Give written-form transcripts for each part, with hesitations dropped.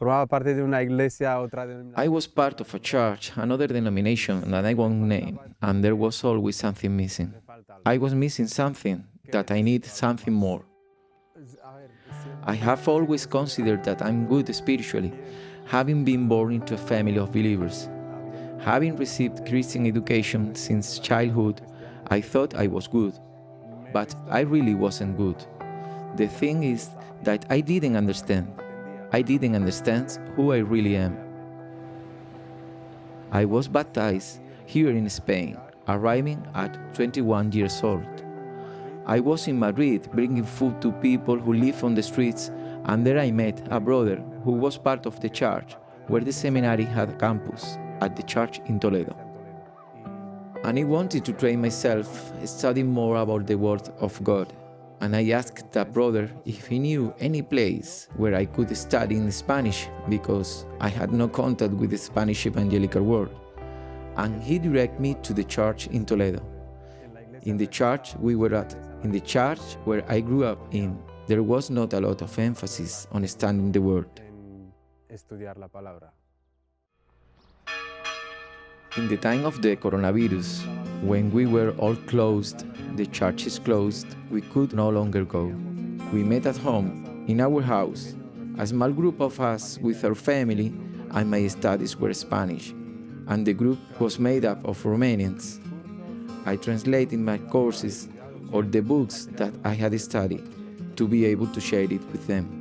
Formaba parte de una iglesia, otra denominación. I was part of a church, another denomination that I won't name, and there was always something missing. I was missing something, that I need something more. I have always considered that I'm good spiritually, having been born into a family of believers. Having received Christian education since childhood, I thought I was good, but I really wasn't good. The thing is that I didn't understand. I didn't understand who I really am. I was baptized here in Spain, arriving at 21 years old. I was in Madrid bringing food to people who live on the streets, and there I met a brother who was part of the church where the seminary had a campus, at the church in Toledo. And I wanted to train myself, studying more about the Word of God. And I asked that brother if he knew any place where I could study in Spanish, because I had no contact with the Spanish evangelical world. And he directed me to the church in Toledo. In the church we were at, in the church where I grew up in, there was not a lot of emphasis on studying the Word. Estudiar la palabra. In the time of the coronavirus, when we were all closed, the churches closed, we could no longer go. We met at home, in our house, a small group of us with our family, and my studies were Spanish, and the group was made up of Romanians. I translated my courses or the books that I had studied to be able to share it with them.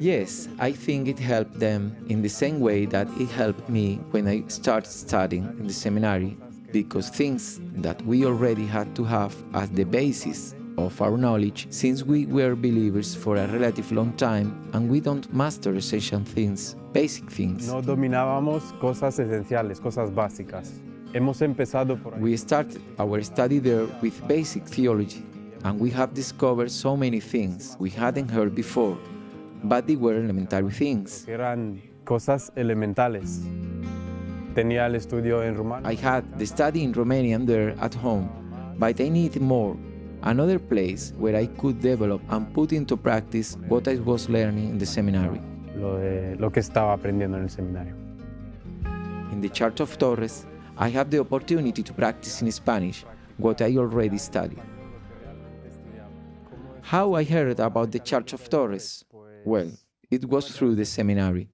Yes, I think it helped them in the same way that it helped me when I started studying in the seminary, because things that we already had to have as the basis of our knowledge, since we were believers for a relatively long time and we don't master essential things, basic things. No dominábamos cosas esenciales, cosas básicas. Hemos empezado por ahí. We started our study there with basic theology, and we have discovered so many things we hadn't heard before, but they were elementary things. Eran cosas elementales. Tenía el estudio en rumano. I had the study in Romanian there at home, but I needed more, another place where I could develop and put into practice what I was learning in the seminary. Lo que estaba aprendiendo en el seminario. In the Church of Torres, I have the opportunity to practice in Spanish what I already studied. How I heard about the Church of Torres? Well, it was through the seminary.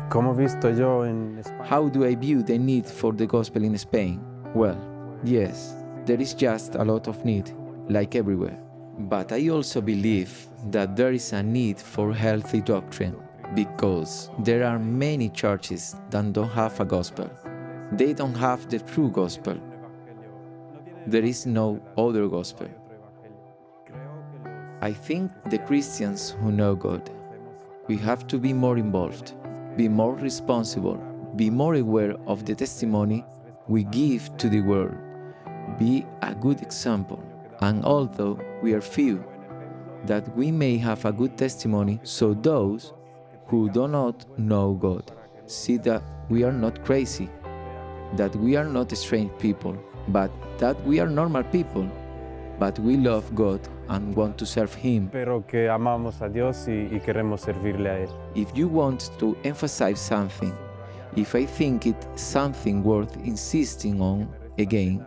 ¿Cómo visto yo en España? How do I view the need for the gospel in Spain? Well, yes, there is just a lot of need, like everywhere. But I also believe that there is a need for healthy doctrine, because there are many churches that don't have a gospel. They don't have the true gospel. There is no other gospel. I think the Christians who know God, we have to be more involved, be more responsible, be more aware of the testimony we give to the world, be a good example, and although we are few, that we may have a good testimony, so those who do not know God see that we are not crazy, that we are not strange people, but that we are normal people, but we love God and want to serve Him. Pero que amamos a Dios y queremos servirle a Él. If you want to emphasize something, if I think it's something worth insisting on again,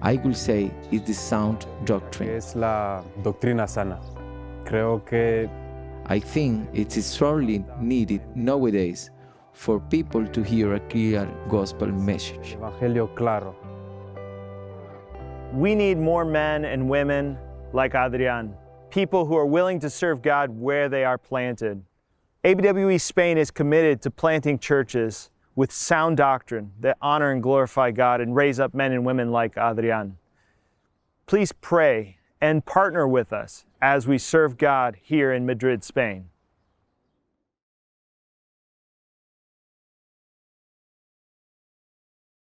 I will say it's the sound doctrine. Es la doctrina sana. Creo que I think it is sorely needed nowadays for people to hear a clear gospel message. Evangelio claro. We need more men and women like Adrian, people who are willing to serve God where they are planted. ABWE Spain is committed to planting churches with sound doctrine that honor and glorify God and raise up men and women like Adrian. Please pray and partner with us as we serve God here in Madrid, Spain.